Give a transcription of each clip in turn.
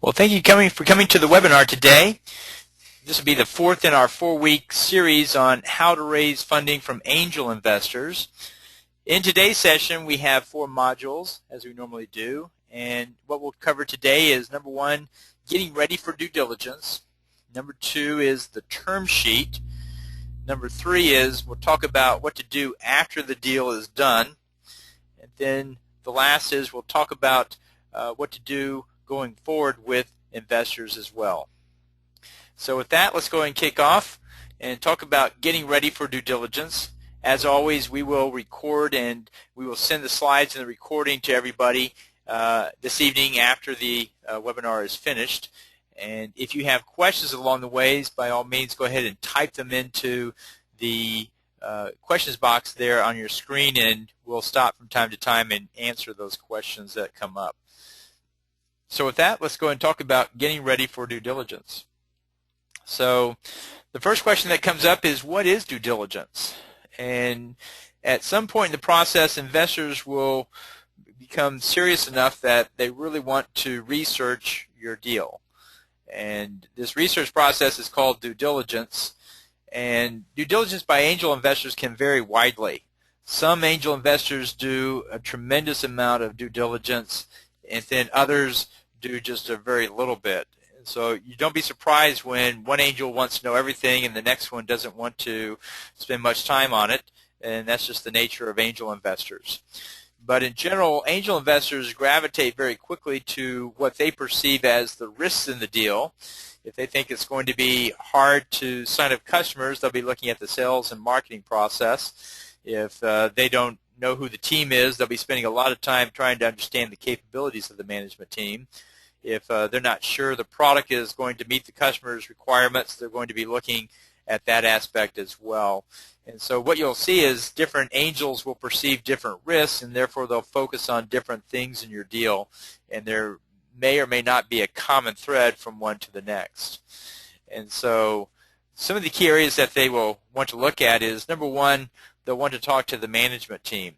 Well, thank you for coming to the webinar today. This will be the fourth in our 4-week series on how to raise funding from angel investors. In today's session, we have 4 modules, as we normally do. And what we'll cover today is, number 1, getting ready for due diligence. Number 2 is the term sheet. Number 3 is we'll talk about what to do after the deal is done. And then the last is we'll talk about what to do going forward with investors as well. So with that, let's go ahead and kick off and talk about getting ready for due diligence. As always, we will record and we will send the slides and the recording to everybody this evening after the webinar is finished. And if you have questions along the ways, by all means, go ahead and type them into the questions box there on your screen, and we'll stop from time to time and answer those questions that come up. So with that, let's go and talk about getting ready for due diligence. So the first question that comes up is, what is due diligence? And at some point in the process, investors will become serious enough that they really want to research your deal. And this research process is called due diligence. And due diligence by angel investors can vary widely. Some angel investors do a tremendous amount of due diligence, and then others do just a very little bit. So you don't be surprised when one angel wants to know everything and the next one doesn't want to spend much time on it, and that's just the nature of angel investors. But in general, angel investors gravitate very quickly to what they perceive as the risks in the deal. If they think it's going to be hard to sign up customers, they'll be looking at the sales and marketing process. If they don't know who the team is, they'll be spending a lot of time trying to understand the capabilities of the management team. If they're not sure the product is going to meet the customer's requirements, they're going to be looking at that aspect as well. And so what you'll see is different angels will perceive different risks, and therefore they'll focus on different things in your deal, and there may or may not be a common thread from one to the next. And so some of the key areas that they will want to look at is, number 1, they'll want to talk to the management team.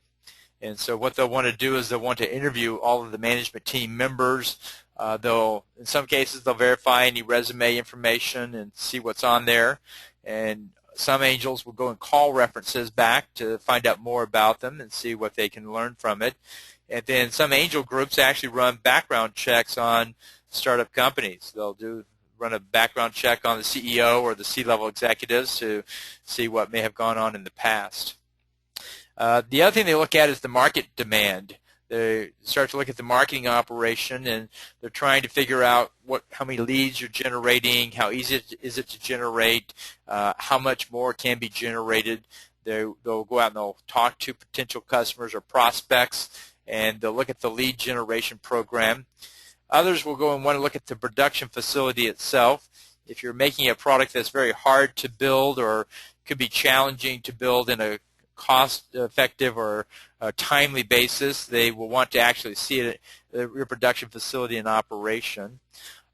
And so what they'll want to do is they'll want to interview all of the management team members. In some cases, they'll verify any resume information and see what's on there. And some angels will go and call references back to find out more about them and see what they can learn from it. And then some angel groups actually run background checks on startup companies. They'll run a background check on the CEO or the C-level executives to see what may have gone on in the past. The other thing they look at is the market demand. They start to look at the marketing operation, and they're trying to figure out how many leads you're generating, how easy is it to generate, how much more can be generated. They'll go out and they'll talk to potential customers or prospects, and they'll look at the lead generation program. Others will go and want to look at the production facility itself. If you're making a product that's very hard to build or could be challenging to build in a cost-effective or a timely basis, they will want to actually see it, your production facility in operation.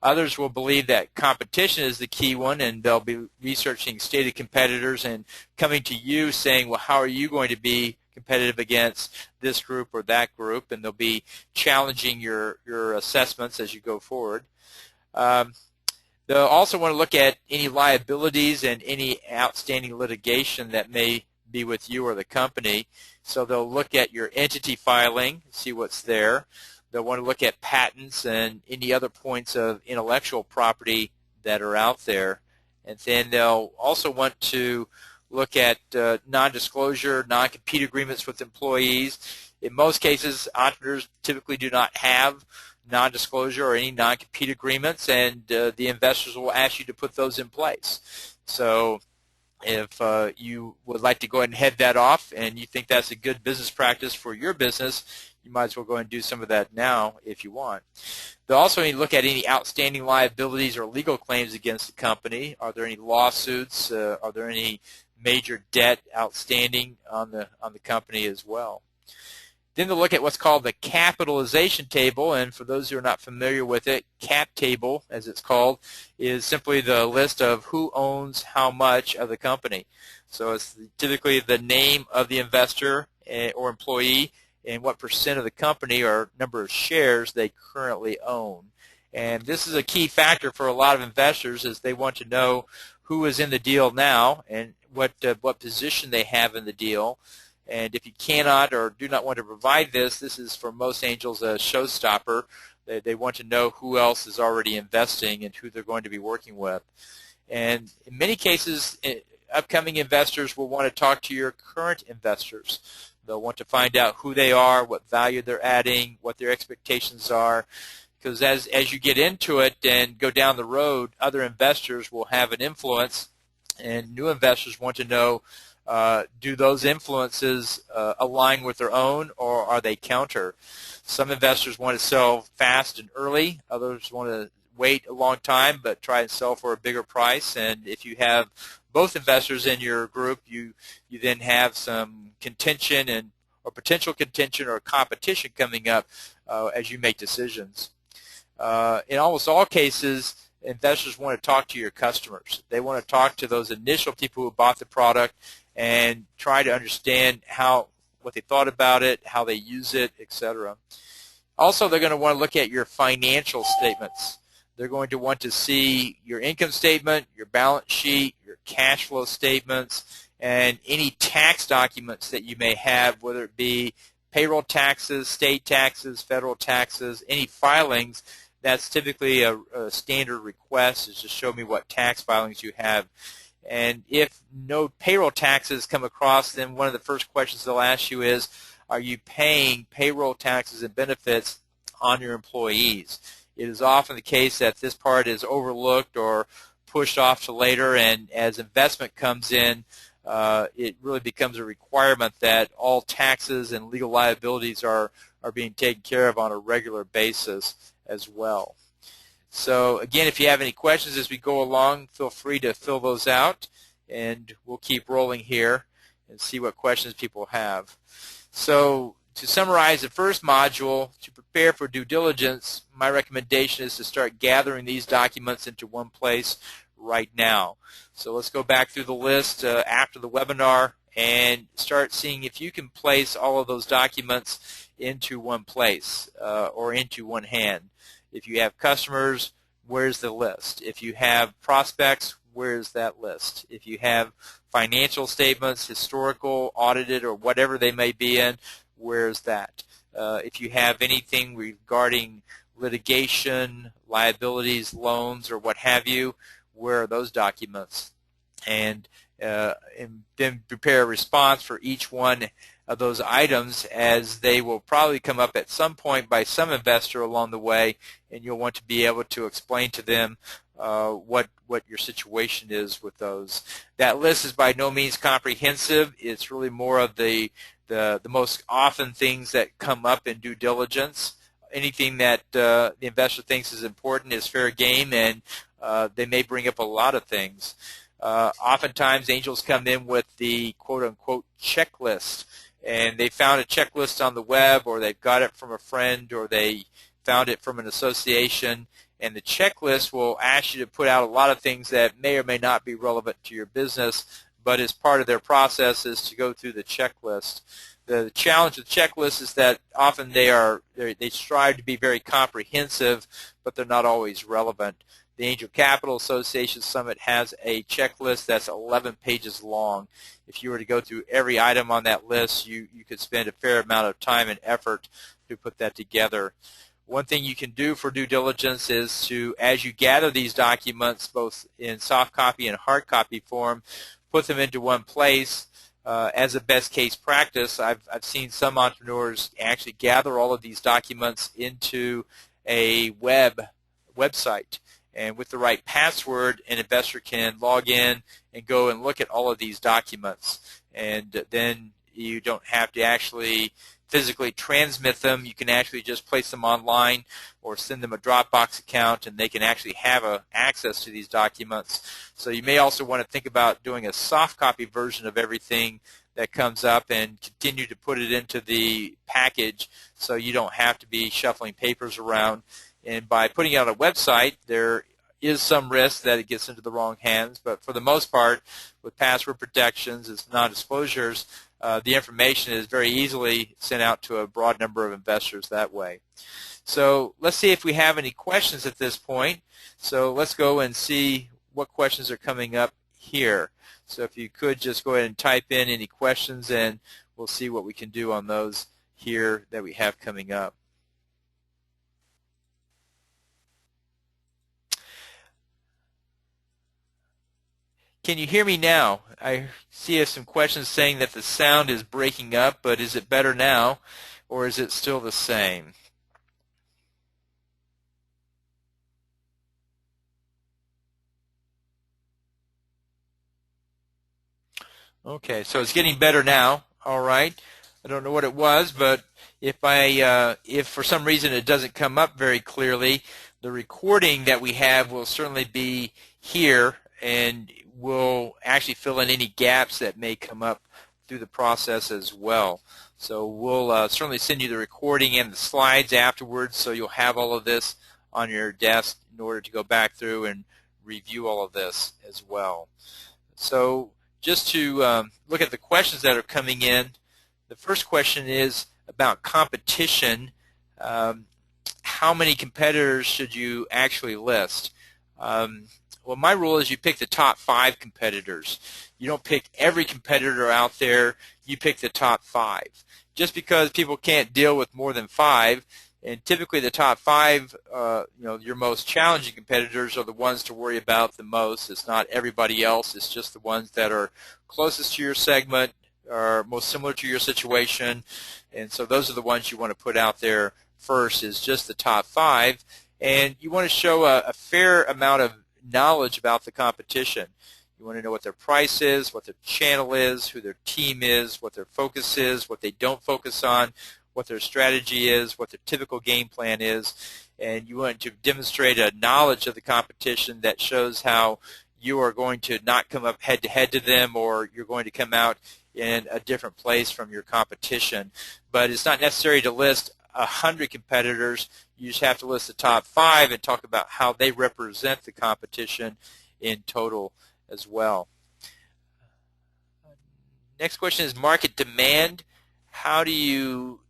Others will believe that competition is the key one, and they'll be researching stated competitors and coming to you saying, well, how are you going to be competitive against this group or that group? And they'll be challenging your assessments as you go forward. They'll also want to look at any liabilities and any outstanding litigation that may be with you or the company. So they'll look at your entity filing, see what's there. They'll want to look at patents and any other points of intellectual property that are out there. And then they'll also want to look at non-disclosure, non-compete agreements with employees. In most cases, entrepreneurs typically do not have non-disclosure or any non-compete agreements, and the investors will ask you to put those in place. So if you would like to go ahead and head that off and you think that's a good business practice for your business, you might as well go ahead and do some of that now if you want. They'll also need to look at any outstanding liabilities or legal claims against the company. Are there any lawsuits? Are there any major debt outstanding on the company as well? Then they'll look at what's called the capitalization table, and for those who are not familiar with it, cap table, as it's called, is simply the list of who owns how much of the company. So it's typically the name of the investor or employee and what percent of the company or number of shares they currently own. And this is a key factor for a lot of investors, as they want to know who is in the deal now and what position they have in the deal. And if you cannot or do not want to provide this, this is for most angels a showstopper. They want to know who else is already investing and who they're going to be working with. And in many cases, upcoming investors will want to talk to your current investors. They'll want to find out who they are, what value they're adding, what their expectations are. Because as you get into it and go down the road, other investors will have an influence, and new investors want to know, do those influences align with their own, or are they counter? Some investors want to sell fast and early. Others want to wait a long time but try and sell for a bigger price. And if you have both investors in your group, you then have some contention or potential contention or competition coming up as you make decisions. In almost all cases, investors want to talk to your customers. They want to talk to those initial people who bought the product and try to understand what they thought about it, how they use it, etc. Also, they're going to want to look at your financial statements. They're going to want to see your income statement, your balance sheet, your cash flow statements, and any tax documents that you may have, whether it be payroll taxes, state taxes, federal taxes, any filings. That's typically a standard request, is to show me what tax filings you have. And if no payroll taxes come across, then one of the first questions they'll ask you is, are you paying payroll taxes and benefits on your employees? It is often the case that this part is overlooked or pushed off to later, and as investment comes in, it really becomes a requirement that all taxes and legal liabilities are being taken care of on a regular basis as well. So again, if you have any questions as we go along, feel free to fill those out, and we'll keep rolling here and see what questions people have. So to summarize the first module, to prepare for due diligence, my recommendation is to start gathering these documents into one place right now. So let's go back through the list after the webinar and start seeing if you can place all of those documents into one place or into one hand. If you have customers, where's the list? If you have prospects, where's that list? If you have financial statements, historical, audited, or whatever they may be in, where's that? If you have anything regarding litigation, liabilities, loans, or what have you, where are those documents? And then prepare a response for each one of those items, as they will probably come up at some point by some investor along the way, and you'll want to be able to explain to them what your situation is with those. That list is by no means comprehensive. It's really more of the most often things that come up in due diligence. Anything that the investor thinks is important is fair game, and they may bring up a lot of things. Oftentimes, angels come in with the quote-unquote checklist, and they found a checklist on the web, or they've got it from a friend, or they found it from an association, and the checklist will ask you to put out a lot of things that may or may not be relevant to your business, but as part of their process is to go through the checklist. The challenge with checklists is that often they strive to be very comprehensive, but they're not always relevant. The Angel Capital Association Summit has a checklist that's 11 pages long. If you were to go through every item on that list, you could spend a fair amount of time and effort to put that together. One thing you can do for due diligence is to, as you gather these documents, both in soft copy and hard copy form, put them into one place. As a best case practice, I've seen some entrepreneurs actually gather all of these documents into a website. And with the right password, an investor can log in and go and look at all of these documents. And then you don't have to actually physically transmit them. You can actually just place them online or send them a Dropbox account, and they can actually have access to these documents. So you may also want to think about doing a soft copy version of everything that comes up and continue to put it into the package so you don't have to be shuffling papers around. And by putting it on a website, there is some risk that it gets into the wrong hands, but for the most part, with password protections, it's non-disclosures, the information is very easily sent out to a broad number of investors that way. So let's see if we have any questions at this point. So let's go and see what questions are coming up here. So if you could just go ahead and type in any questions, and we'll see what we can do on those here that we have coming up. Can you hear me now? I see some questions saying that the sound is breaking up, but is it better now, or is it still the same? Okay, so it's getting better now. All right. I don't know what it was, but if for some reason it doesn't come up very clearly, the recording that we have will certainly be here, and we'll actually fill in any gaps that may come up through the process as well. So we'll certainly send you the recording and the slides afterwards, so you'll have all of this on your desk in order to go back through and review all of this as well. So just to look at the questions that are coming in, the first question is about competition. How many competitors should you actually list? Well, my rule is you pick the top 5 competitors. You don't pick every competitor out there. You pick the top 5. Just because people can't deal with more than 5, and typically the top 5, your most challenging competitors are the ones to worry about the most. It's not everybody else. It's just the ones that are closest to your segment, are most similar to your situation. And so those are the ones you want to put out there first, is just the top 5. And you want to show a fair amount of knowledge about the competition. You want to know what their price is, what their channel is, who their team is, what their focus is, what they don't focus on, what their strategy is, what their typical game plan is, and you want to demonstrate a knowledge of the competition that shows how you are going to not come up head-to-head to them, or you're going to come out in a different place from your competition. But it's not necessary to list 100 competitors. You just have to list the top 5 and talk about how they represent the competition in total as well. Next question is market demand. How do you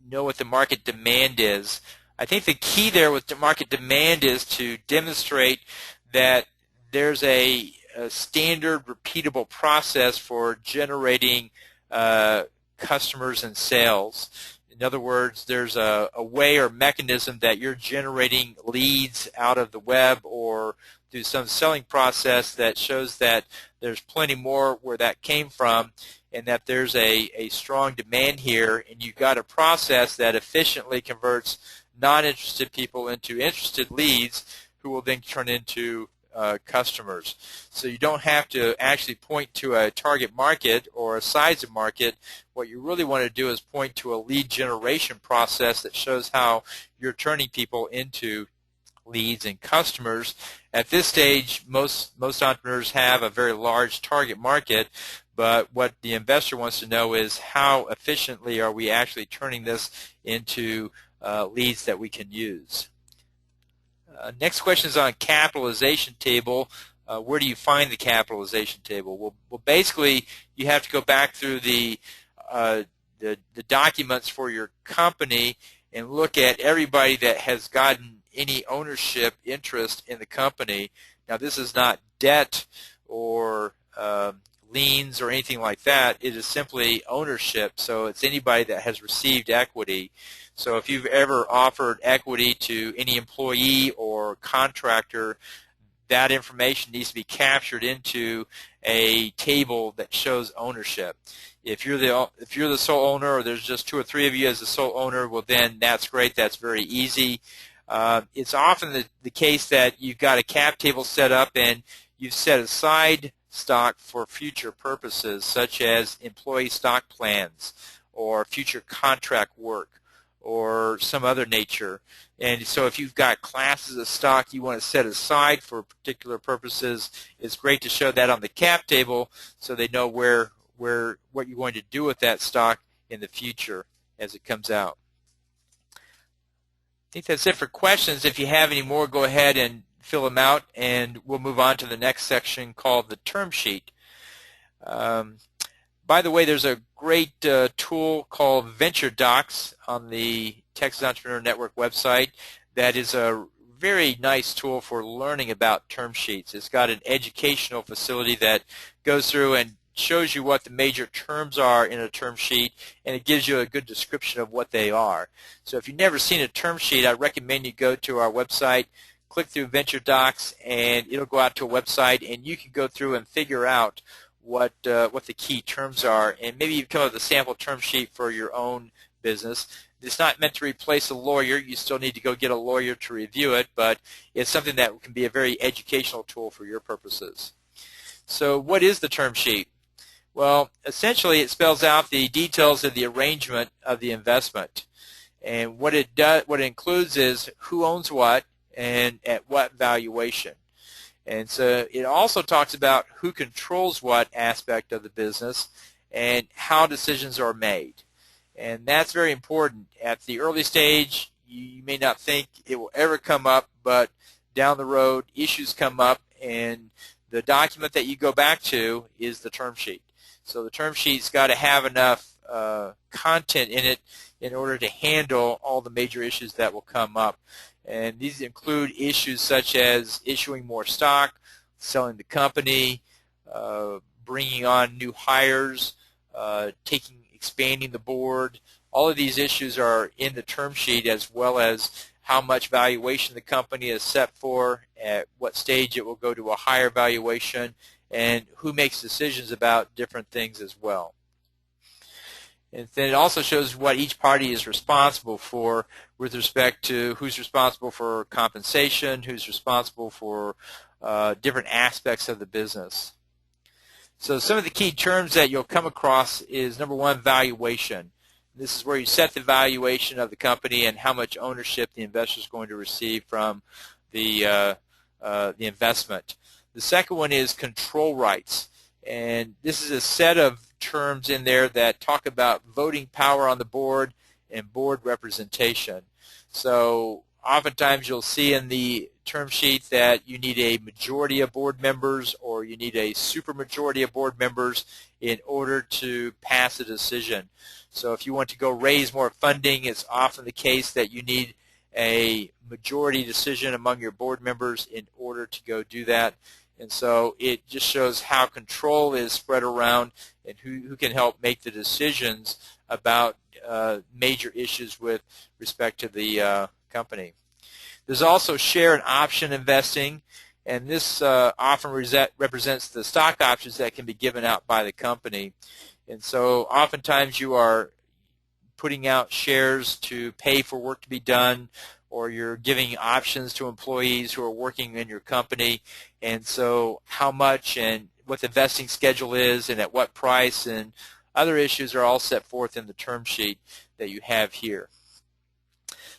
know what the market demand is? I think the key there with the market demand is to demonstrate that there's a standard repeatable process for generating customers and sales. In other words, there's a way or mechanism that you're generating leads out of the web or through some selling process that shows that there's plenty more where that came from, and that there's a strong demand here, and you've got a process that efficiently converts non-interested people into interested leads who will then turn into customers. So you don't have to actually point to a target market or a size of market. What you really want to do is point to a lead generation process that shows how you're turning people into leads and customers. At this stage, most entrepreneurs have a very large target market, but what the investor wants to know is how efficiently are we actually turning this into leads that we can use. Next question is on capitalization table. Where do you find the capitalization table? Well, basically, you have to go back through the documents for your company and look at everybody that has gotten any ownership interest in the company. Now, this is not debt or liens or anything like that. It is simply ownership. So it's anybody that has received equity. So if you've ever offered equity to any employee or contractor, that information needs to be captured into a table that shows ownership. If you're the sole owner, or there's just 2 or 3 of you as the sole owner, well, then that's great. That's very easy. It's often the case that you've got a cap table set up and you've set aside stock for future purposes, such as employee stock plans or future contract work or some other nature. And so if you've got classes of stock you want to set aside for particular purposes, it's great to show that on the cap table so they know what you're going to do with that stock in the future as it comes out. I think that's it for questions. If you have any more, go ahead and fill them out, and we'll move on to the next section called the term sheet. By the way, there's a great tool called VentureDocs on the Texas Entrepreneur Network website that is a very nice tool for learning about term sheets. It's got an educational facility that goes through and shows you what the major terms are in a term sheet, and it gives you a good description of what they are. So if you've never seen a term sheet, I recommend you go to our website, click through Venture Docs, and it'll go out to a website, and you can go through and figure out what the key terms are, and maybe you come up with a sample term sheet for your own business. It's not meant to replace a lawyer. You still need to go get a lawyer to review it, but it's something that can be a very educational tool for your purposes. So what is the term sheet? Well, essentially it spells out the details of the arrangement of the investment. And what it includes is who owns what and at what valuation. And so it also talks about who controls what aspect of the business and how decisions are made. And that's very important. At the early stage, you may not think it will ever come up, but down the road, issues come up, and the document that you go back to is the term sheet. So the term sheet's got to have enough content in it in order to handle all the major issues that will come up. And these include issues such as issuing more stock, selling the company, bringing on new hires, expanding the board. All of these issues are in the term sheet, as well as how much valuation the company is set for, at what stage it will go to a higher valuation, and who makes decisions about different things as well. And then it also shows what each party is responsible for with respect to who's responsible for compensation, who's responsible for different aspects of the business. So some of the key terms that you'll come across is, number one, valuation. This is where you set the valuation of the company and how much ownership the investor is going to receive from the investment. The second one is control rights. And this is a set of terms in there that talk about voting power on the board and board representation. So oftentimes you'll see in the term sheet that you need a majority of board members or you need a supermajority of board members in order to pass a decision. So if you want to go raise more funding, it's often the case that you need a majority decision among your board members in order to go do that. And so it just shows how control is spread around and who can help make the decisions about major issues with respect to the company. There's also share and option investing, and this often represents the stock options that can be given out by the company. And so oftentimes you are putting out shares to pay for work to be done, or you're giving options to employees who are working in your company. And so how much and what the vesting schedule is and at what price and other issues are all set forth in the term sheet that you have here.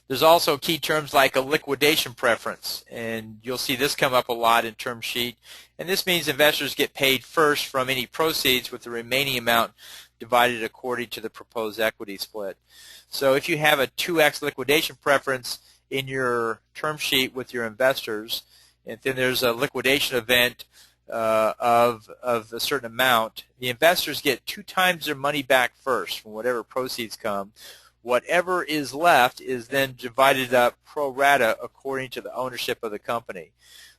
There's also key terms like a liquidation preference, and you'll see this come up a lot in term sheet. And this means investors get paid first from any proceeds, with the remaining amount divided according to the proposed equity split. So if you have a 2x liquidation preference in your term sheet with your investors, and then there's a liquidation event of a certain amount, the investors get 2 times their money back first from whatever proceeds come. Whatever is left is then divided up pro rata according to the ownership of the company.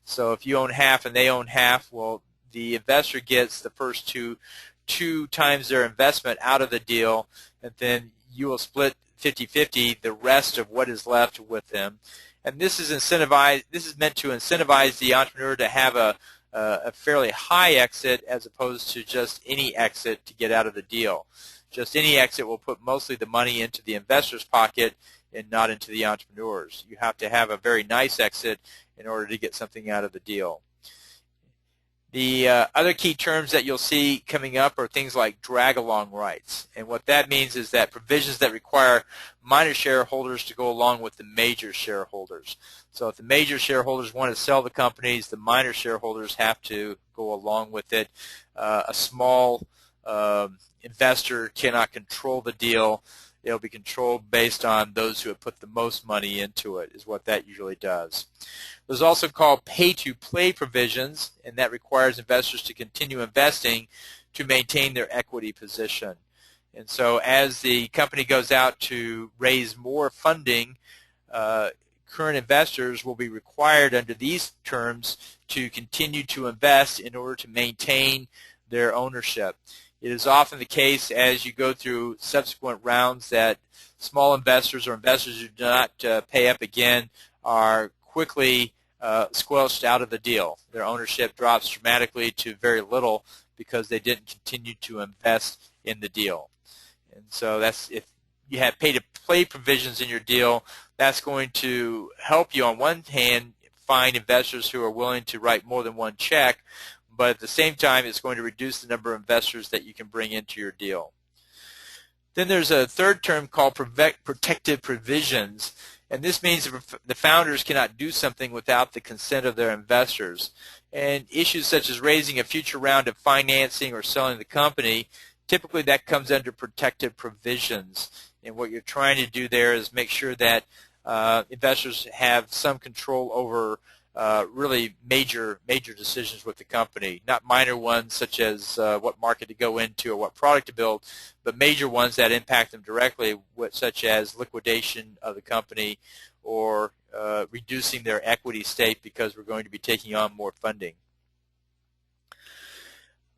So if you own half and they own half, well, the investor gets the first two times their investment out of the deal, and then you will split 50-50 the rest of what is left with them. And this is incentivized. This is meant to incentivize the entrepreneur to have a fairly high exit as opposed to just any exit to get out of the deal. Just any exit will put mostly the money into the investor's pocket and not into the entrepreneur's. You have to have a very nice exit in order to get something out of the deal. The other key terms that you'll see coming up are things like drag-along rights. And what that means is that provisions that require minor shareholders to go along with the major shareholders. So if the major shareholders want to sell the companies, the minor shareholders have to go along with it. A small investor cannot control the deal. It'll be controlled based on those who have put the most money into it, is what that usually does. There's also called pay-to-play provisions, and that requires investors to continue investing to maintain their equity position. And so as the company goes out to raise more funding, current investors will be required under these terms to continue to invest in order to maintain their ownership. It is often the case as you go through subsequent rounds that small investors or investors who do not pay up again are quickly squelched out of the deal. Their ownership drops dramatically to very little because they didn't continue to invest in the deal. And so that's, if you have pay-to-play provisions in your deal, that's going to help you on one hand find investors who are willing to write more than one check, but at the same time it's going to reduce the number of investors that you can bring into your deal. Then there's a third term called protective provisions, and this means the founders cannot do something without the consent of their investors. And issues such as raising a future round of financing or selling the company, typically that comes under protective provisions. And what you're trying to do there is make sure that investors have some control over really major decisions with the company, not minor ones such as what market to go into or what product to build, but major ones that impact them directly, such as liquidation of the company or reducing their equity stake because we're going to be taking on more funding.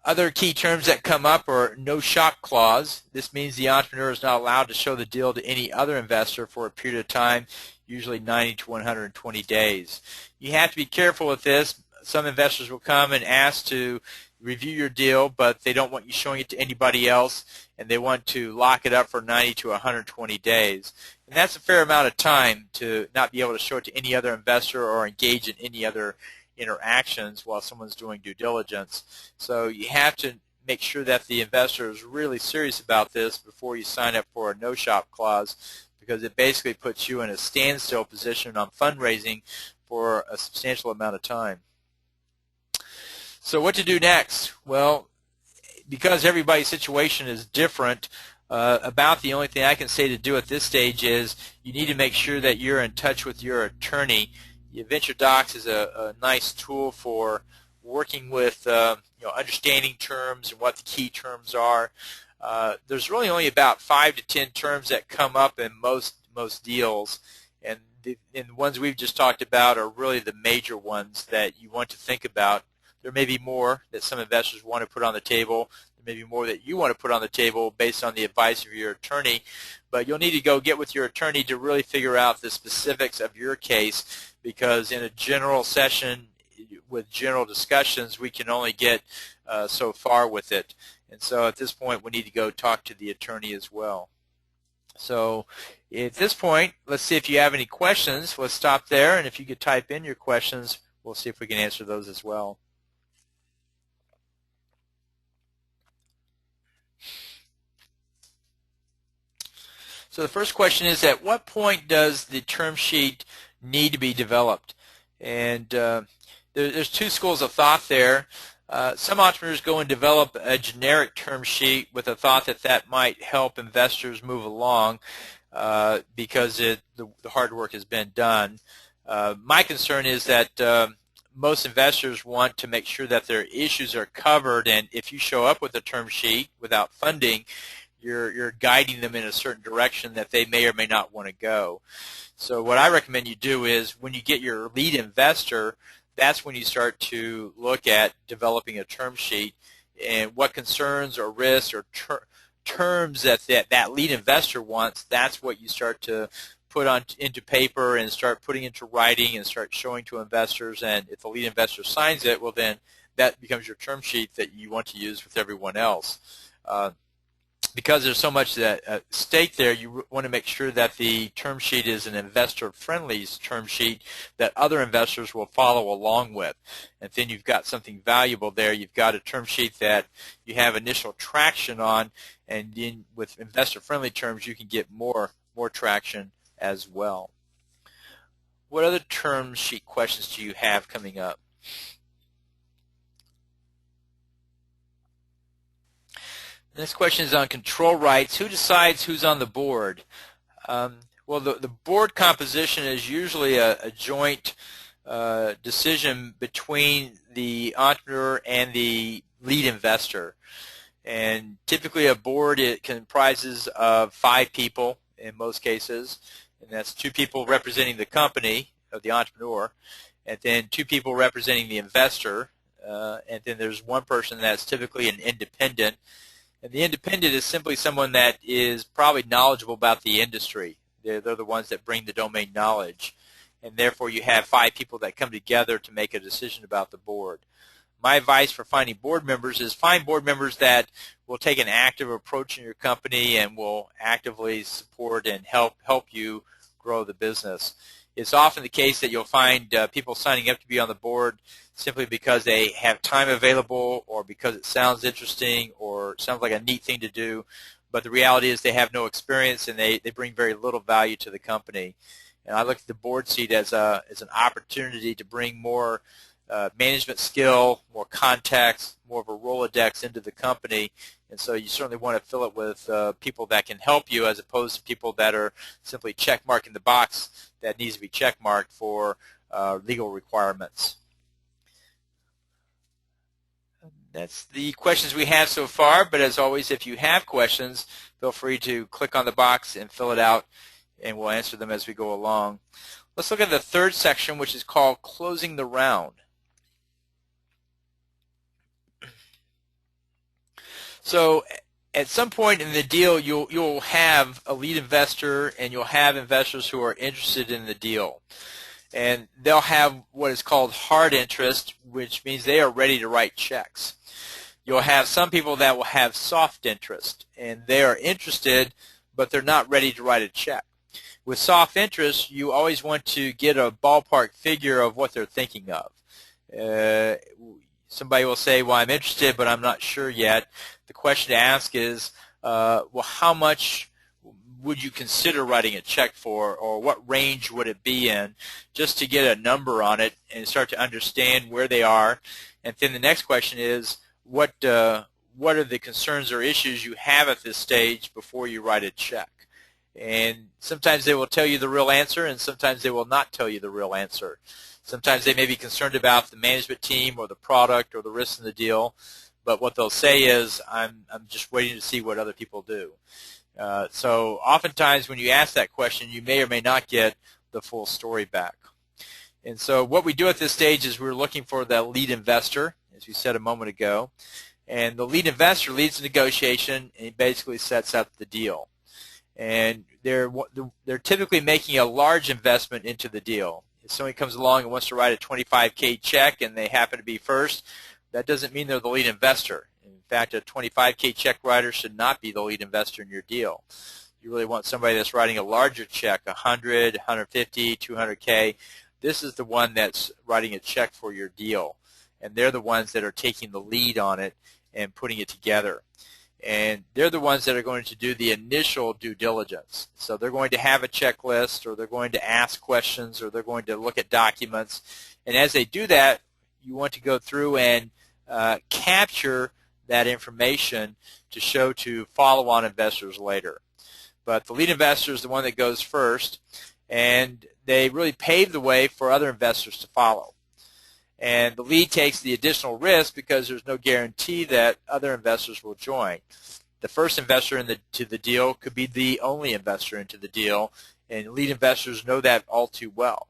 Other key terms that come up are no shop clause. This means the entrepreneur is not allowed to show the deal to any other investor for a period of time, usually 90 to 120 days. You have to be careful with this. Some investors will come and ask to review your deal, but they don't want you showing it to anybody else, and they want to lock it up for 90 to 120 days. And that's a fair amount of time to not be able to show it to any other investor or engage in any other interactions while someone's doing due diligence. So you have to make sure that the investor is really serious about this before you sign up for a no-shop clause, because it basically puts you in a standstill position on fundraising for a substantial amount of time. So what to do next? Well, because everybody's situation is different, about the only thing I can say to do at this stage is you need to make sure that you're in touch with your attorney. Venture Docs is a nice tool for working with understanding terms and what the key terms are. There's really only about 5 to 10 terms that come up in most deals, and the ones we've just talked about are really the major ones that you want to think about. There may be more that some investors want to put on the table. There may be more that you want to put on the table based on the advice of your attorney, but you'll need to go get with your attorney to really figure out the specifics of your case, because in a general session with general discussions, we can only get so far with it. And so at this point, we need to go talk to the attorney as well. So at this point, let's see if you have any questions. Let's stop there, and if you could type in your questions, we'll see if we can answer those as well. So the first question is, at what point does the term sheet need to be developed? And there's two schools of thought there. Some entrepreneurs go and develop a generic term sheet with a thought that might help investors move along because the hard work has been done. My concern is that most investors want to make sure that their issues are covered, and if you show up with a term sheet without funding, you're guiding them in a certain direction that they may or may not want to go. So what I recommend you do is, when you get your lead investor, that's when you start to look at developing a term sheet, and what concerns or risks or terms that lead investor wants, that's what you start to put into paper and start putting into writing and start showing to investors. And if the lead investor signs it, well, then that becomes your term sheet that you want to use with everyone else. Because there's so much at stake there, you want to make sure that the term sheet is an investor-friendly term sheet that other investors will follow along with. And then you've got something valuable there. You've got a term sheet that you have initial traction on, and then with investor-friendly terms, you can get more traction as well. What other term sheet questions do you have coming up? The next question is on control rights. Who decides who's on the board? Well, the board composition is usually a joint decision between the entrepreneur and the lead investor. And typically a board, it comprises of 5 people in most cases, and that's 2 people representing the company of the entrepreneur, and then 2 people representing the investor, and then there's 1 person that's typically an independent. And the independent is simply someone that is probably knowledgeable about the industry. They're the ones that bring the domain knowledge, and therefore you have 5 people that come together to make a decision about the board. My advice for finding board members is find board members that will take an active approach in your company and will actively support and help you grow the business. It's often the case that you'll find people signing up to be on the board simply because they have time available or because it sounds interesting or sounds like a neat thing to do, but the reality is they have no experience and they bring very little value to the company. And I look at the board seat as an opportunity to bring more management skill, more context, more of a Rolodex into the company, and so you certainly want to fill it with people that can help you as opposed to people that are simply check-marking the box that needs to be check-marked for legal requirements. That's the questions we have so far, but as always, if you have questions, feel free to click on the box and fill it out, and we'll answer them as we go along. Let's look at the third section, which is called Closing the Round. So at some point in the deal, you'll have a lead investor and you'll have investors who are interested in the deal. And they'll have what is called hard interest, which means they are ready to write checks. You'll have some people that will have soft interest, and they are interested, but they're not ready to write a check. With soft interest, you always want to get a ballpark figure of what they're thinking of. Somebody will say, well, I'm interested, but I'm not sure yet. The question to ask is, well, how much would you consider writing a check for, or what range would it be in, just to get a number on it and start to understand where they are. And then the next question is, what are the concerns or issues you have at this stage before you write a check? And sometimes they will tell you the real answer, and sometimes they will not tell you the real answer. Sometimes they may be concerned about the management team or the product or the risks in the deal, but what they'll say is, I'm just waiting to see what other people do. So oftentimes when you ask that question, you may or may not get the full story back. And so what we do at this stage is we're looking for the lead investor, as we said a moment ago. And the lead investor leads the negotiation and he basically sets up the deal. And they're typically making a large investment into the deal. If somebody comes along and wants to write a $25K check and they happen to be first, that doesn't mean they're the lead investor. In fact, a $25K check writer should not be the lead investor in your deal. You really want somebody that's writing a larger check, $100, $150, $200K. This is the one that's writing a check for your deal, and they're the ones that are taking the lead on it and putting it together. And they're the ones that are going to do the initial due diligence. So they're going to have a checklist, or they're going to ask questions, or they're going to look at documents. And as they do that, you want to go through and capture that information to show to follow-on investors later. But the lead investor is the one that goes first, and they really pave the way for other investors to follow. And the lead takes the additional risk because there's no guarantee that other investors will join. The first investor into the deal could be the only investor into the deal, and lead investors know that all too well.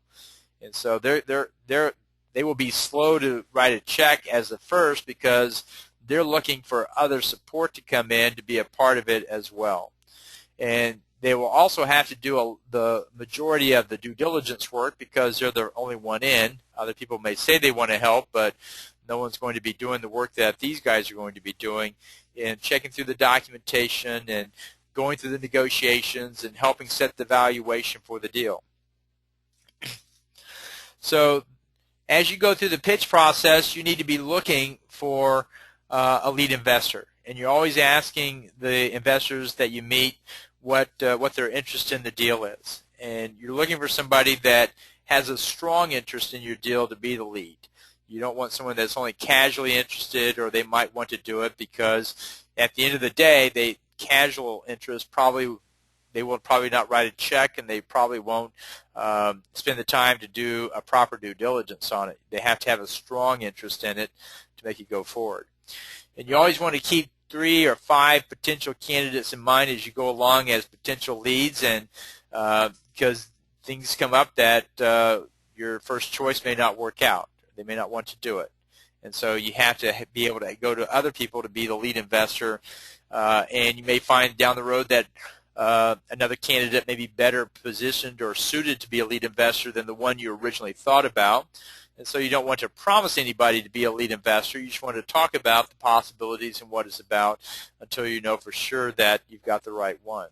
And so they will be slow to write a check as the first because they're looking for other support to come in to be a part of it as well. And they will also have to do the majority of the due diligence work because they're the only one in. Other people may say they want to help, but no one's going to be doing the work that these guys are going to be doing in checking through the documentation and going through the negotiations and helping set the valuation for the deal. So as you go through the pitch process, you need to be looking for a lead investor. And you're always asking the investors that you meet what their interest in the deal is. And you're looking for somebody that has a strong interest in your deal to be the lead. You don't want someone that's only casually interested, or they might want to do it because at the end of the day, casual interest they will probably not write a check, and they probably won't spend the time to do a proper due diligence on it. They have to have a strong interest in it to make it go forward. And you always want to keep 3 or 5 potential candidates in mind as you go along as potential leads, and because things come up that your first choice may not work out. They may not want to do it. And so you have to be able to go to other people to be the lead investor, and you may find down the road that another candidate may be better positioned or suited to be a lead investor than the one you originally thought about. And so you don't want to promise anybody to be a lead investor. You just want to talk about the possibilities and what it's about until you know for sure that you've got the right one.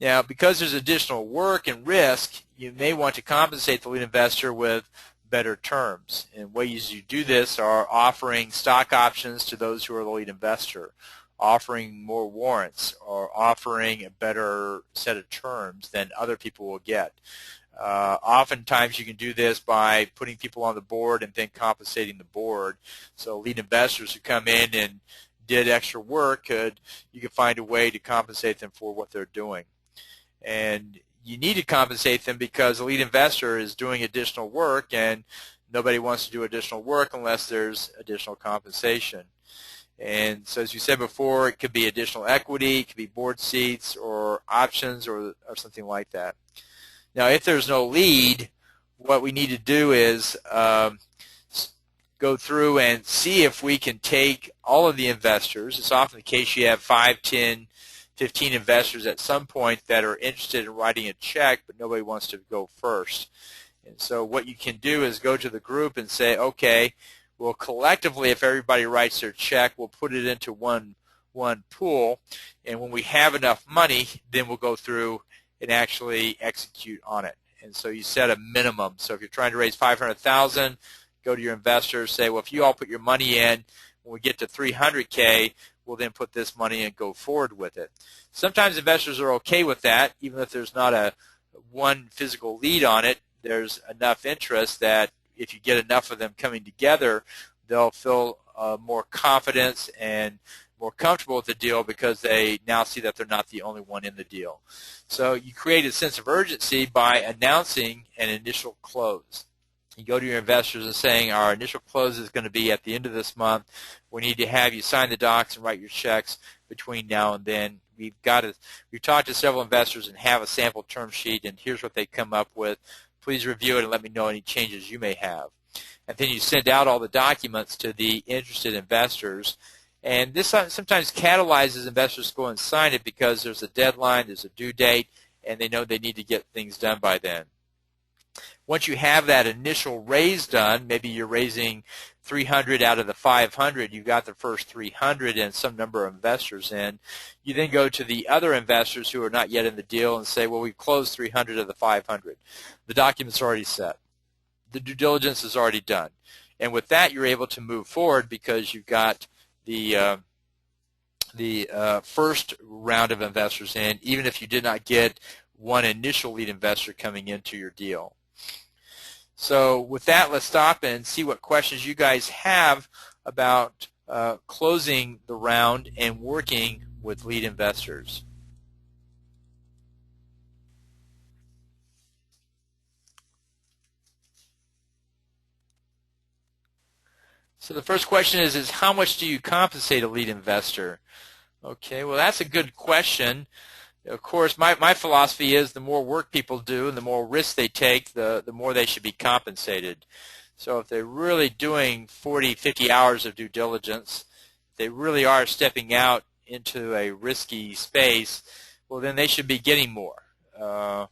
Now, because there's additional work and risk, you may want to compensate the lead investor with better terms. And ways you do this are offering stock options to those who are the lead investor, offering more warrants, or offering a better set of terms than other people will get. Oftentimes you can do this by putting people on the board and then compensating the board. So lead investors who come in and did extra work, you can find a way to compensate them for what they're doing. And you need to compensate them because the lead investor is doing additional work, and nobody wants to do additional work unless there's additional compensation. And so as you said before, it could be additional equity, it could be board seats or options or something like that. Now, if there's no lead, what we need to do is go through and see if we can take all of the investors. It's often the case you have 5, 10, 15 investors at some point that are interested in writing a check, but nobody wants to go first. And so what you can do is go to the group and say, okay, well, collectively, if everybody writes their check, we'll put it into one pool, and when we have enough money, then we'll go through and actually execute on it. And so you set a minimum. So if you're trying to raise $500,000, go to your investors, say, well, if you all put your money in, when we get to $300K, we'll then put this money and go forward with it. Sometimes investors are okay with that, even if there's not a one physical lead on it. There's enough interest that if you get enough of them coming together, they'll feel more confidence and more comfortable with the deal because they now see that they're not the only one in the deal. So you create a sense of urgency by announcing an initial close. You go to your investors and saying, our initial close is going to be at the end of this month. We need to have you sign the docs and write your checks between now and then. We've talked to several investors and have a sample term sheet, and here's what they come up with. Please review it and let me know any changes you may have. And then you send out all the documents to the interested investors. And this sometimes catalyzes investors to go and sign it because there's a deadline, there's a due date, and they know they need to get things done by then. Once you have that initial raise done, maybe you're raising 300 out of the 500, you've got the first 300 and some number of investors in, you then go to the other investors who are not yet in the deal and say, well, we've closed 300 of the 500. The document's already set. The due diligence is already done. And with that, you're able to move forward because you've got the first round of investors in, even if you did not get one initial lead investor coming into your deal. So with that, let's stop and see what questions you guys have about closing the round and working with lead investors. So the first question is how much do you compensate a lead investor? Okay, well, that's a good question. Of course, my philosophy is the more work people do and the more risk they take, the more they should be compensated. So if they're really doing 40, 50 hours of due diligence, if they really are stepping out into a risky space, well, then they should be getting more. 5%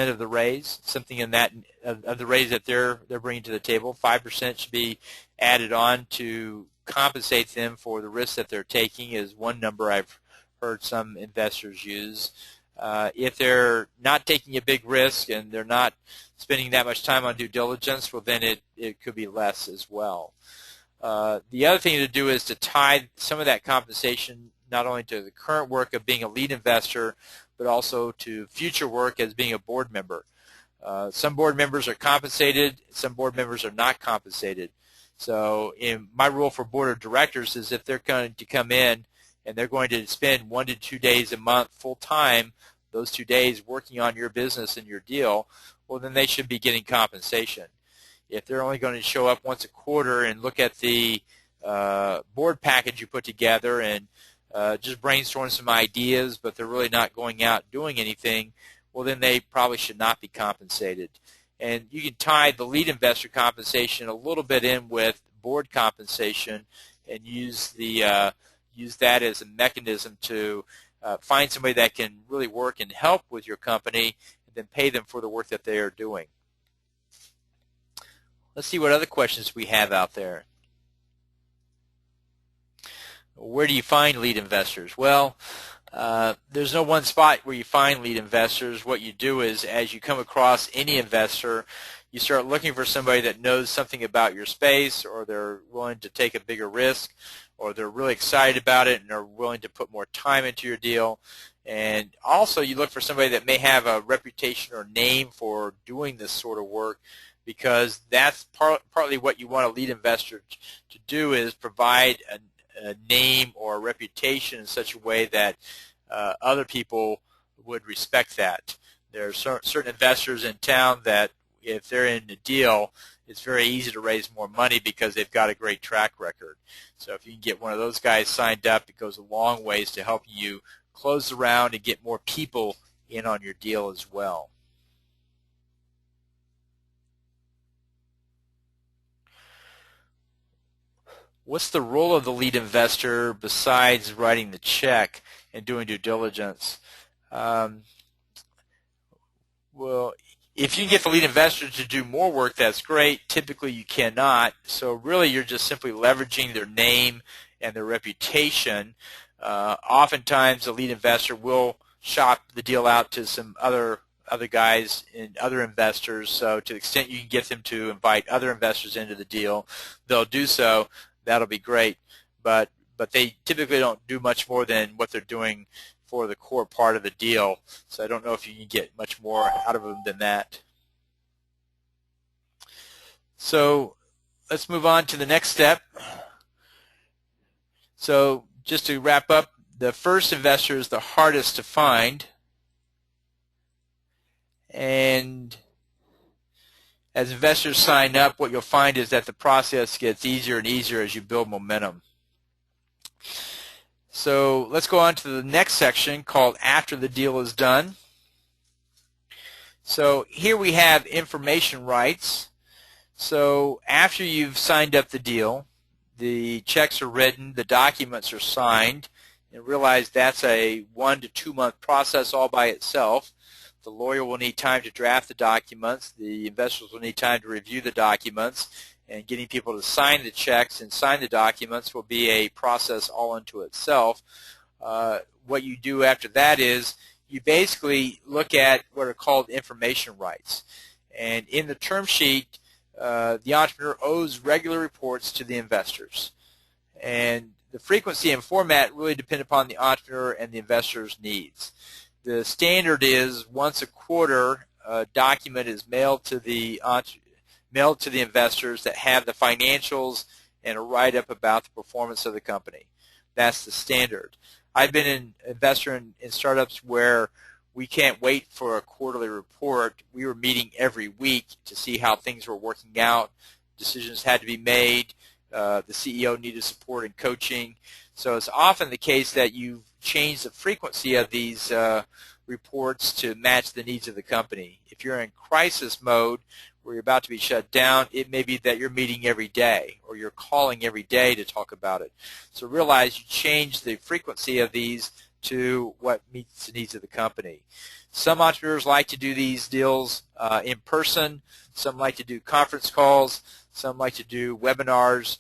of the raise, something in that, of the raise that they're bringing to the table, 5% should be added on to compensate them for the risk that they're taking is one number I've heard some investors use. If they're not taking a big risk and they're not spending that much time on due diligence, well, then it could be less as well. The other thing to do is to tie some of that compensation not only to the current work of being a lead investor, but also to future work as being a board member. Some board members are compensated, some board members are not compensated. So in my rule for board of directors is if they're going to come in and they're going to spend 1 to 2 days a month full time, those 2 days working on your business and your deal, well, then they should be getting compensation. If they're only going to show up once a quarter and look at the board package you put together and just brainstorm some ideas, but they're really not going out doing anything, well, then they probably should not be compensated. And you can tie the lead investor compensation a little bit in with board compensation and use that as a mechanism to find somebody that can really work and help with your company and then pay them for the work that they are doing. Let's see what other questions we have out there. Where do you find lead investors? Well, there's no one spot where you find lead investors. What you do is, as you come across any investor, you start looking for somebody that knows something about your space, or they're willing to take a bigger risk, or they're really excited about it and are willing to put more time into your deal. And also you look for somebody that may have a reputation or name for doing this sort of work, because that's partly what you want a lead investor to do, is provide a name or a reputation in such a way that other people would respect that. There are certain investors in town that if they're in a deal, it's very easy to raise more money because they've got a great track record. So if you can get one of those guys signed up, it goes a long ways to helping you close the round and get more people in on your deal as well. What's the role of the lead investor besides writing the check and doing due diligence? Well, if you can get the lead investor to do more work, that's great. Typically you cannot. So really you're just simply leveraging their name and their reputation. Oftentimes the lead investor will shop the deal out to some other guys and other investors. So to the extent you can get them to invite other investors into the deal, they'll do so. That'll be great, but they typically don't do much more than what they're doing for the core part of the deal. So I don't know if you can get much more out of them than that. So let's move on to the next step. So just to wrap up, the first investor is the hardest to find, and as investors sign up, what you'll find is that the process gets easier and easier as you build momentum. So let's go on to the next section called After the Deal is Done. So here we have information rights. So after you've signed up the deal, the checks are written, the documents are signed, and realize that's a 1 to 2 month process all by itself. The lawyer will need time to draft the documents. The investors will need time to review the documents, and getting people to sign the checks and sign the documents will be a process all unto itself. What you do after that is you basically look at what are called information rights. And in the term sheet, the entrepreneur owes regular reports to the investors. And the frequency and format really depend upon the entrepreneur and the investor's needs. The standard is once a quarter, a document is mailed to the investors that have the financials and a write-up about the performance of the company. That's the standard. I've been an investor in startups where we can't wait for a quarterly report. We were meeting every week to see how things were working out. Decisions had to be made. The CEO needed support and coaching. So it's often the case that you've changed the frequency of these reports to match the needs of the company. If you're in crisis mode where you're about to be shut down, it may be that you're meeting every day or you're calling every day to talk about it. So realize you change the frequency of these to what meets the needs of the company. Some entrepreneurs like to do these deals in person. Some like to do conference calls. Some like to do webinars.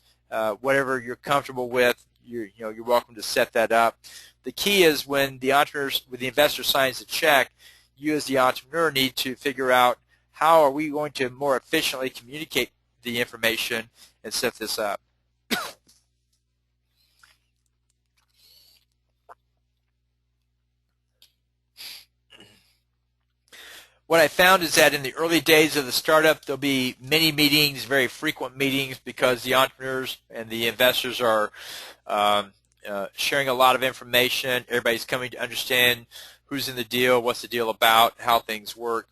Whatever you're comfortable with, you're welcome to set that up. The key is when the investor signs the check, you as the entrepreneur need to figure out how are we going to more efficiently communicate the information and set this up. What I found is that in the early days of the startup, there'll be many meetings, very frequent meetings, because the entrepreneurs and the investors are sharing a lot of information. Everybody's coming to understand who's in the deal, what's the deal about, how things work.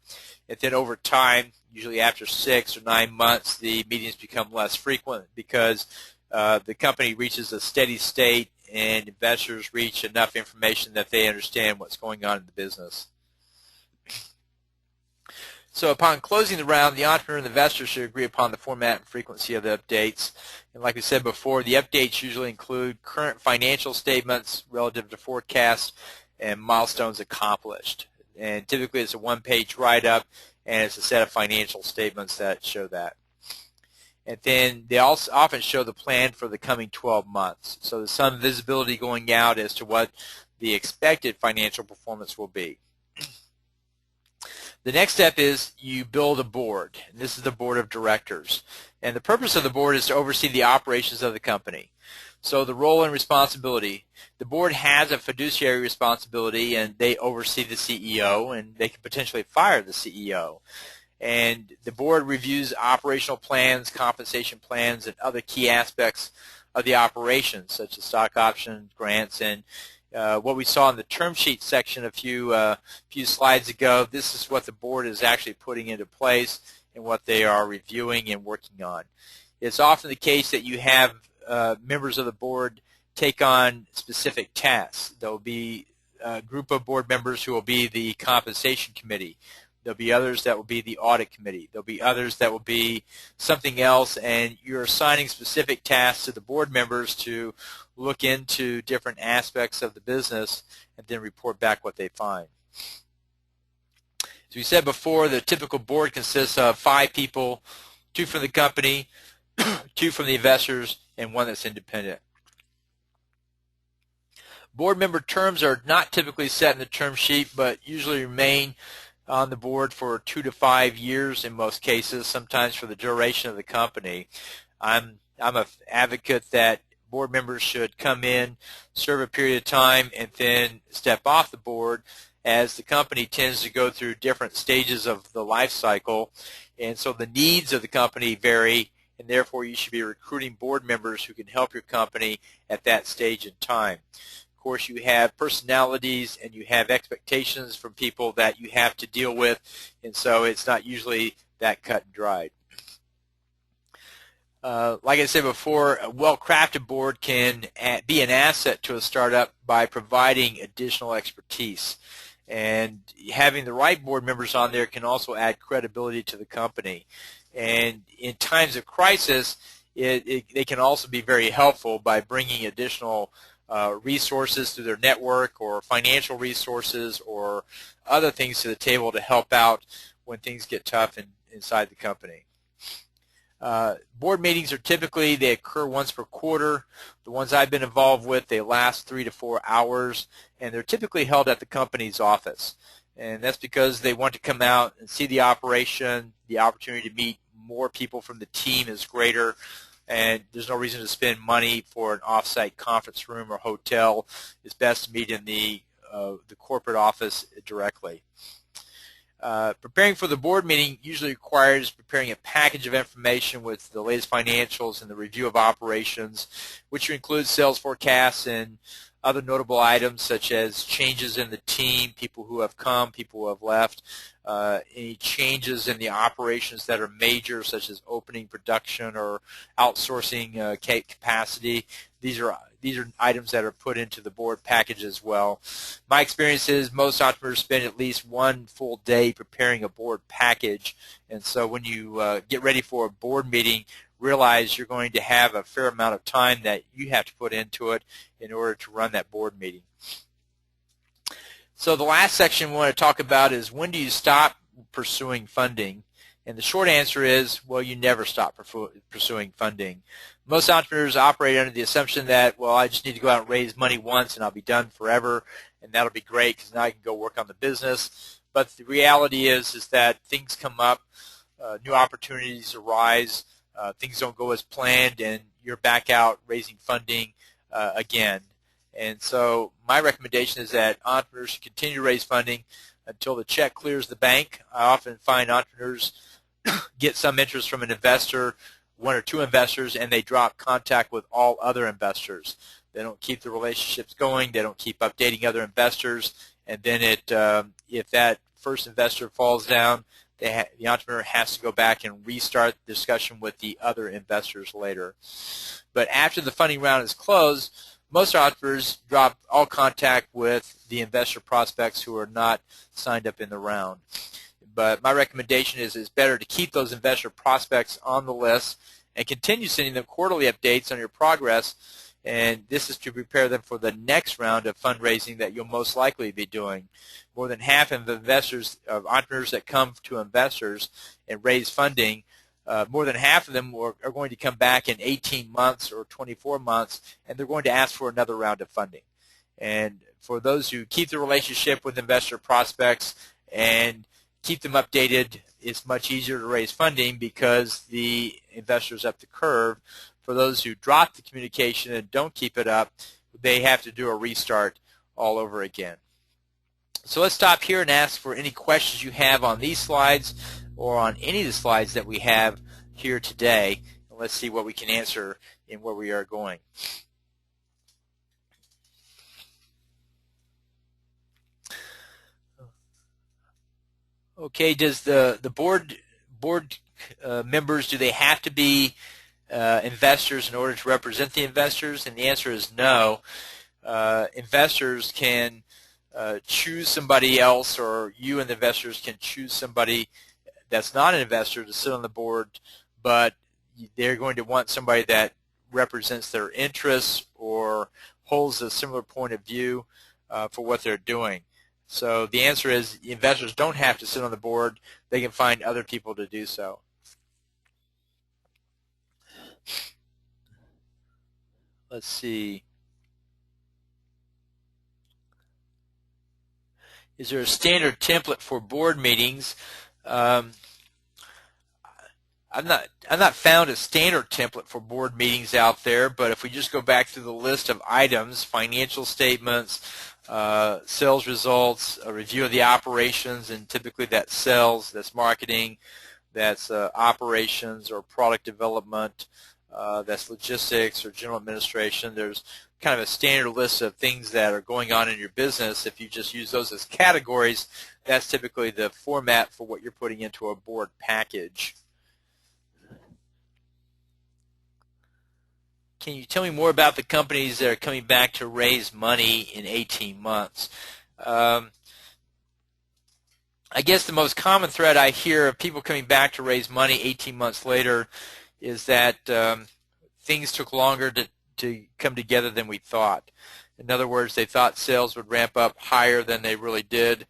And then over time, usually after 6 or 9 months, the meetings become less frequent because the company reaches a steady state and investors reach enough information that they understand what's going on in the business. So upon closing the round, the entrepreneur and the investor should agree upon the format and frequency of the updates. And like we said before, the updates usually include current financial statements relative to forecasts and milestones accomplished. And typically it's a one-page write-up, and it's a set of financial statements that show that. And then they also often show the plan for the coming 12 months. So there's some visibility going out as to what the expected financial performance will be. The next step is you build a board. And this is the board of directors. And the purpose of the board is to oversee the operations of the company. So the role and responsibility. The board has a fiduciary responsibility, and they oversee the CEO, and they can potentially fire the CEO. And the board reviews operational plans, compensation plans, and other key aspects of the operations, such as stock options, grants, and what we saw in the term sheet section a few slides ago. This is what the board is actually putting into place and what they are reviewing and working on. It's often the case that you have members of the board take on specific tasks. There will be a group of board members who will be the compensation committee. There'll be others that will be the audit committee. There'll be others that will be something else, and you're assigning specific tasks to the board members to look into different aspects of the business and then report back what they find. As we said before, the typical board consists of 5 people, 2 from the company, 2 from the investors, and 1 that's independent. Board member terms are not typically set in the term sheet, but usually remain on the board for 2 to 5 years in most cases, sometimes for the duration of the company. I'm an advocate that board members should come in, serve a period of time, and then step off the board, as the company tends to go through different stages of the life cycle, and so the needs of the company vary, and therefore you should be recruiting board members who can help your company at that stage in time. Of course, you have personalities and you have expectations from people that you have to deal with, and so it's not usually that cut and dried. Like I said before, a well-crafted board can be an asset to a startup by providing additional expertise. And having the right board members on there can also add credibility to the company. And in times of crisis, they can also be very helpful by bringing additional resources through their network, or financial resources, or other things to the table to help out when things get tough inside the company. Board meetings are typically, they occur once per quarter. The ones I've been involved with, they last 3 to 4 hours, and they're typically held at the company's office. And that's because they want to come out and see the operation. The opportunity to meet more people from the team is greater, and there's no reason to spend money for an off-site conference room or hotel. It's best to meet in the corporate office directly. Preparing for the board meeting usually requires preparing a package of information with the latest financials and the review of operations, which includes sales forecasts and other notable items such as changes in the team, people who have come, people who have left, any changes in the operations that are major, such as opening production or outsourcing capacity. These are items that are put into the board package as well. My experience is most entrepreneurs spend at least 1 full day preparing a board package, and so when you get ready for a board meeting, realize you're going to have a fair amount of time that you have to put into it in order to run that board meeting. So the last section we want to talk about is, when do you stop pursuing funding? And the short answer is, well, you never stop pursuing funding. Most entrepreneurs operate under the assumption that, well, I just need to go out and raise money once and I'll be done forever, and that'll be great because now I can go work on the business. But the reality is that things come up, new opportunities arise, things don't go as planned, and you're back out raising funding again. And so my recommendation is that entrepreneurs should continue to raise funding until the check clears the bank. I often find entrepreneurs get some interest from an investor, 1 or 2 investors, and they drop contact with all other investors. They don't keep the relationships going. They don't keep updating other investors. And then if that first investor falls down, the entrepreneur has to go back and restart the discussion with the other investors later. But after the funding round is closed, most entrepreneurs drop all contact with the investor prospects who are not signed up in the round. But my recommendation is it's better to keep those investor prospects on the list and continue sending them quarterly updates on your progress, and this is to prepare them for the next round of fundraising that you'll most likely be doing. More than half of entrepreneurs that come to investors and raise funding, more than half of them are going to come back in 18 months or 24 months, and they're going to ask for another round of funding. And for those who keep the relationship with investor prospects and keep them updated, it's much easier to raise funding because the investor's up the curve. For those who drop the communication and don't keep it up, they have to do a restart all over again. So let's stop here and ask for any questions you have on these slides or on any of the slides that we have here today. And let's see what we can answer in where we are going. Okay, does the board members, do they have to be investors in order to represent the investors? And the answer is no. Investors can choose somebody else, or you and the investors can choose somebody that's not an investor to sit on the board, but they're going to want somebody that represents their interests or holds a similar point of view for what they're doing. So the answer is investors don't have to sit on the board. They can find other people to do so. Let's see. Is there a standard template for board meetings? I've not found a standard template for board meetings out there, but if we just go back through the list of items, financial statements, sales results, a review of the operations, and typically that's sales, that's marketing, that's operations or product development, that's logistics or general administration. There's kind of a standard list of things that are going on in your business. If you just use those as categories, that's typically the format for what you're putting into a board package. Can you tell me more about the companies that are coming back to raise money in 18 months? I guess the most common thread I hear of people coming back to raise money 18 months later is that things took longer to come together than we thought. In other words, they thought sales would ramp up higher than they really did.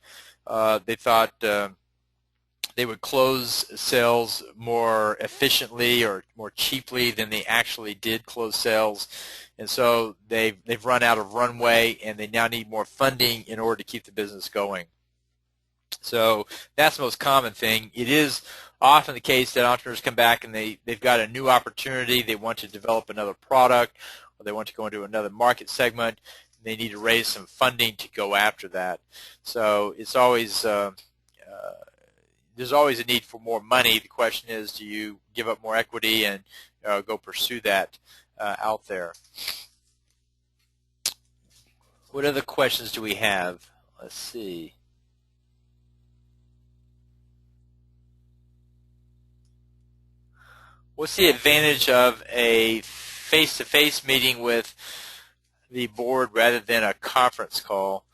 They thought they would close sales more efficiently or more cheaply than they actually did close sales. And so they've run out of runway, and they now need more funding in order to keep the business going. So that's the most common thing. It is often the case that entrepreneurs come back and they've got a new opportunity. They want to develop another product, or they want to go into another market segment. They need to raise some funding to go after that. So it's always there's always a need for more money. The question is, do you give up more equity and go pursue that out there? What other questions do we have? Let's see. What's the advantage of a face-to-face meeting with the board rather than a conference call?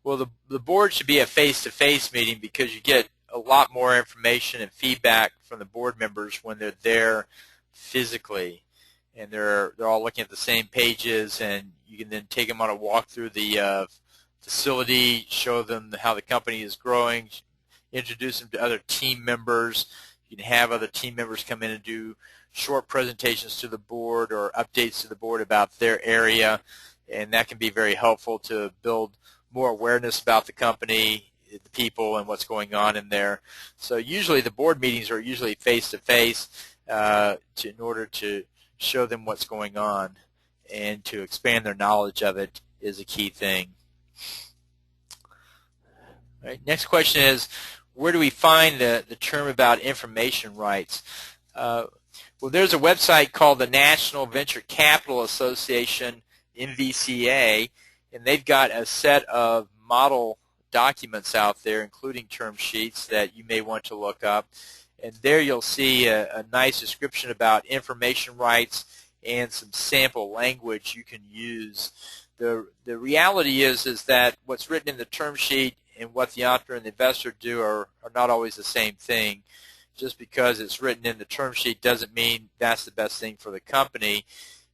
Well, the board should be a face-to-face meeting because you get a lot more information and feedback from the board members when they're there physically, and they're all looking at the same pages, and you can then take them on a walk through the facility, show them how the company is growing, introduce them to other team members. You can have other team members come in and do short presentations to the board or updates to the board about their area, and that can be very helpful to build more awareness about the company, the people, and what's going on in there. So usually the board meetings are usually face-to-face in order to show them what's going on, and to expand their knowledge of it is a key thing. All right, next question is, where do we find the term about information rights? Well, there's a website called the National Venture Capital Association, NVCA, and they've got a set of model documents out there, including term sheets, that you may want to look up. And there you'll see a nice description about information rights and some sample language you can use. The reality is that what's written in the term sheet and what the entrepreneur and the investor do are not always the same thing. Just because it's written in the term sheet doesn't mean that's the best thing for the company.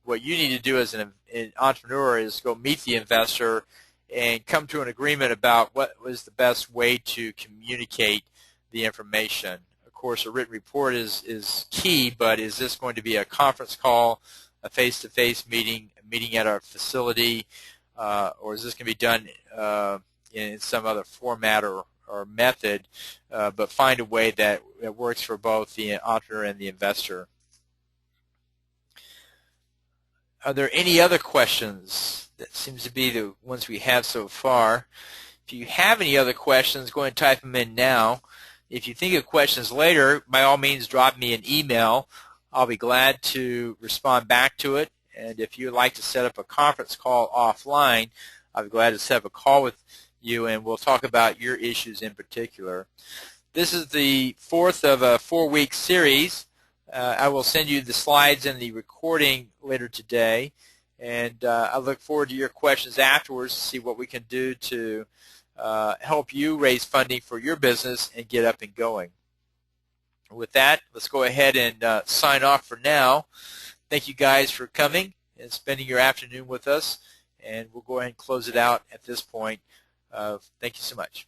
What you need to do as an entrepreneur is go meet the investor and come to an agreement about what was the best way to communicate the information. Of course, a written report is key, but is this going to be a conference call, a face-to-face meeting, a meeting at our facility, or is this going to be done in some other format or method, but find a way that works for both the entrepreneur and the investor. Are there any other questions? That seems to be the ones we have so far. If you have any other questions, go ahead and type them in now. If you think of questions later, by all means drop me an email. I'll be glad to respond back to it. And if you'd like to set up a conference call offline, I'll be glad to set up a call with you, and we'll talk about your issues in particular. This is the fourth of a 4-week series. I will send you the slides and the recording later today, and I look forward to your questions afterwards to see what we can do to help you raise funding for your business and get up and going. With that, let's go ahead and sign off for now. Thank you guys for coming and spending your afternoon with us, and we'll go ahead and close it out at this point. Thank you so much.